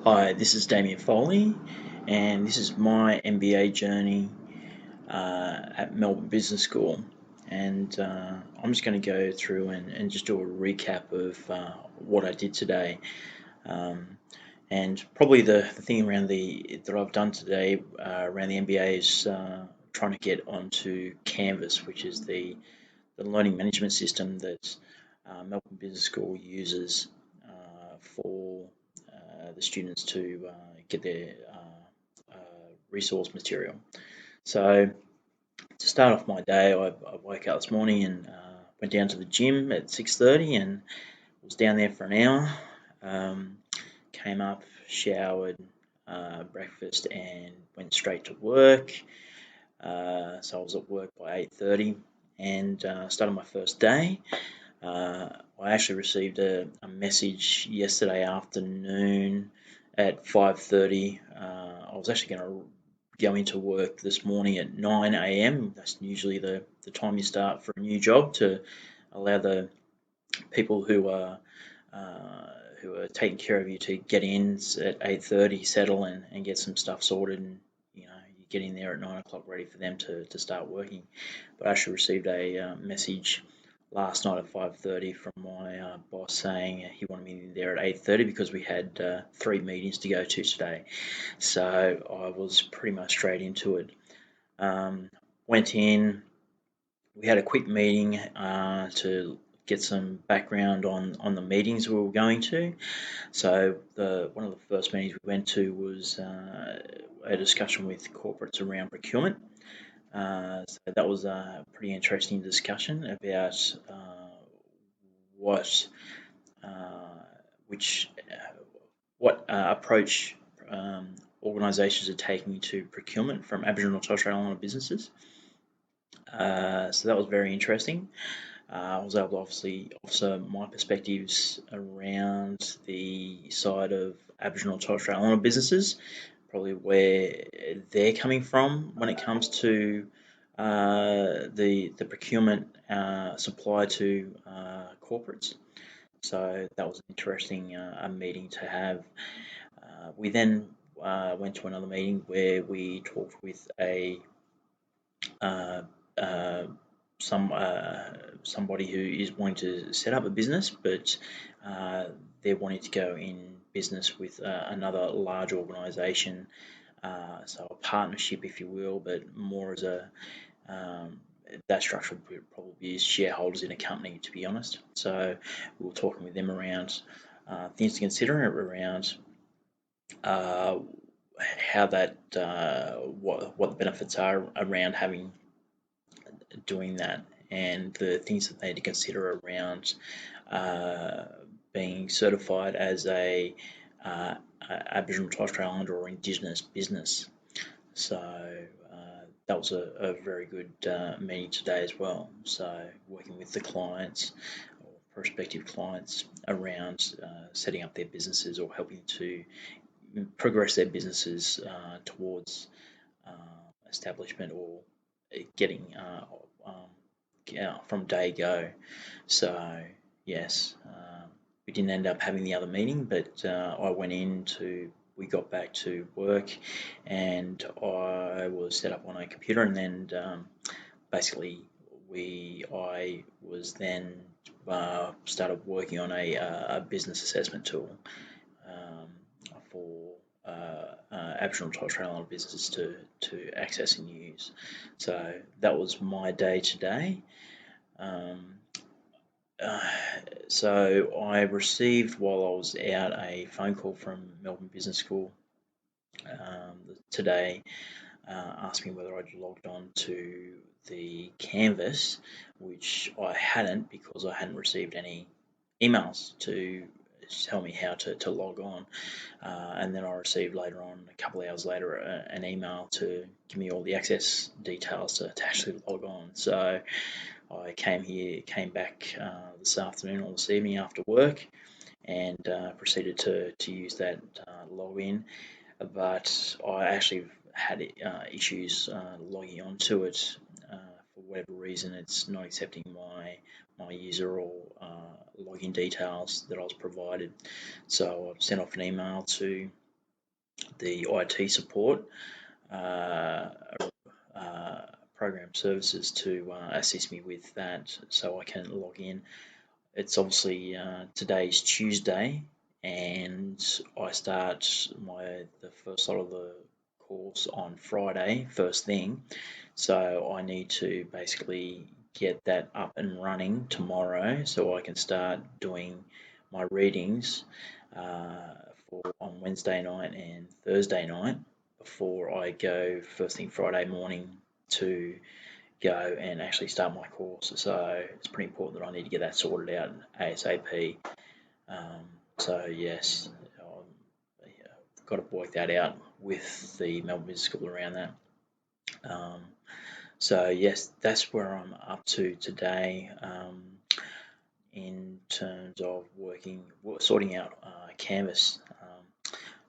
Hi, this is Damien Foley, and this is my MBA journey at Melbourne Business School. And I'm just going to go through and just do a recap of what I did today. Um, and probably the thing around that I've done today around the MBA is trying to get onto Canvas, which is the learning management system that Melbourne Business School uses for the students to get their resource material. So to start off my day, I woke up this morning and went down to the gym at 6:30 and was down there for an hour. Um, Came up, showered, breakfast, and went straight to work. So I was at work by 8:30 and started my first day. I actually received a message yesterday afternoon at 5:30. I was actually going to go into work this morning at 9 a.m. That's usually the time you start for a new job to allow the people who are taking care of you to get in at 8:30, settle and get some stuff sorted, and you get in there at 9 o'clock ready for them to start working. But I actually received a message last night at 5:30 from my boss saying he wanted me there at 8:30 because we had 3 meetings to go to today. So I was pretty much straight into it. Went in, we had a quick meeting to get some background on the meetings we were going to. So one of the first meetings we went to was a discussion with corporates around procurement. So that was a pretty interesting discussion about what uh, which what approach organisations are taking to procurement from Aboriginal and Torres Strait Islander businesses. So that was very interesting. I was able to obviously offer my perspectives around the side of Aboriginal and Torres Strait Islander businesses, probably where they're coming from when it comes to the procurement supply to corporates. So that was an interesting a meeting to have. We then went to another meeting where we talked with a uh, uh, somebody who is wanting to set up a business, but uh, they're wanting to go in business with another large organisation, so a partnership, if you will, but more as a that structure would probably be as shareholders in a company, to be honest. So we were talking with them around things to consider around uh, how that what the benefits are around having doing that, and the things that they need to consider around uh, being certified as a Aboriginal and Torres Strait Islander or Indigenous business. So that was a very good meeting today as well. So working with the clients or prospective clients around setting up their businesses or helping to progress their businesses towards uh, establishment or getting from day go. So yes, we didn't end up having the other meeting, but I went in to. We got back to work, and I was set up on a computer, and then basically I was then started working on a business assessment tool um, for Aboriginal and Torres Strait Islander businesses to access and use. So that was my day today. Um, uh, so I received while I was out a phone call from Melbourne Business School today, asking whether I'd logged on to the Canvas, which I hadn't because I hadn't received any emails to tell me how to log on. And then I received later on, a couple of hours later, an email to give me all the access details to actually log on. So I came back this afternoon or this evening after work and proceeded to use that login. But I actually had issues logging onto it for whatever reason. It's not accepting my user or login details that I was provided. So I've sent off an email to the IT support program services to assist me with that, so I can log in. It's obviously today's Tuesday, and I start the first lot of the course on Friday, first thing. So I need to basically get that up and running tomorrow, so I can start doing my readings on Wednesday night and Thursday night before I go first thing Friday morning to go and actually start my course. So it's pretty important that I need to get that sorted out ASAP. So yes, I've got to work that out with the Melbourne Business School around that. So yes, that's where I'm up to today in terms of sorting out Canvas.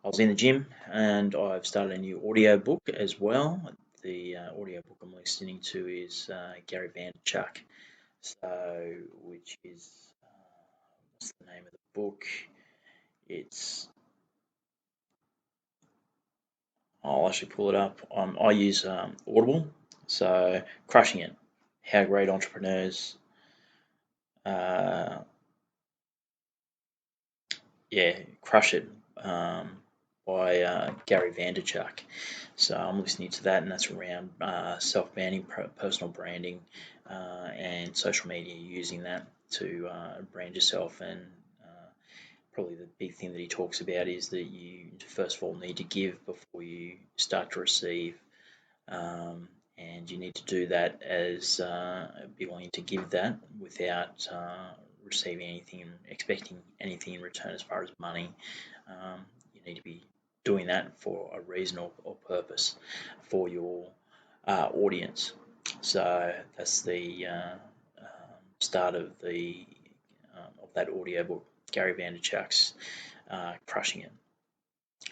I was in the gym and I've started a new audio book as well. The audio book I'm listening to is Gary Vaynerchuk, which is what's the name of the book? I'll actually pull it up. I use Audible, so Crushing It: How Great Entrepreneurs, Crush It by Gary Vaynerchuk. So I'm listening to that, and that's around self-branding, personal branding, and social media, using that to brand yourself. And probably the big thing that he talks about is that you first of all need to give before you start to receive. And you need to do that as be willing to give that without receiving anything and expecting anything in return as far as money. You need to be doing that for a reason or purpose for your audience. So that's the start of that audio book, Gary Vaynerchuk's Crushing It.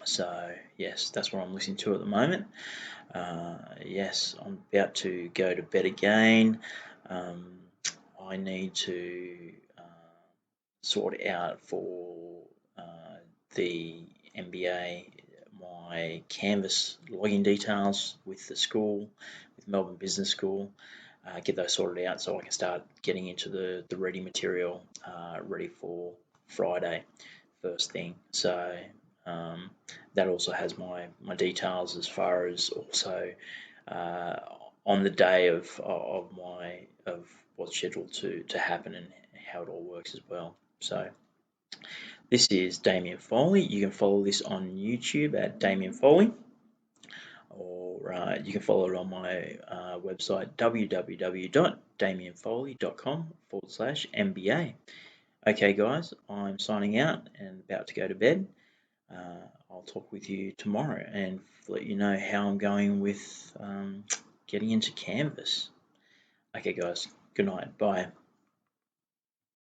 So yes, that's what I'm listening to at the moment. Yes, I'm about to go to bed again. I need to sort out for the MBA my Canvas login details with the school, with Melbourne Business School. Get those sorted out so I can start getting into the reading material ready for Friday, first thing. So that also has my details as far as also on the day of what's scheduled to happen and how it all works as well. So this is Damien Foley. You can follow this on YouTube at Damien Foley, or you can follow it on my website www.damienfoley.com/MBA. Okay guys, I'm signing out and about to go to bed. I'll talk with you tomorrow and let you know how I'm going with getting into Canvas. Okay guys, good night, bye.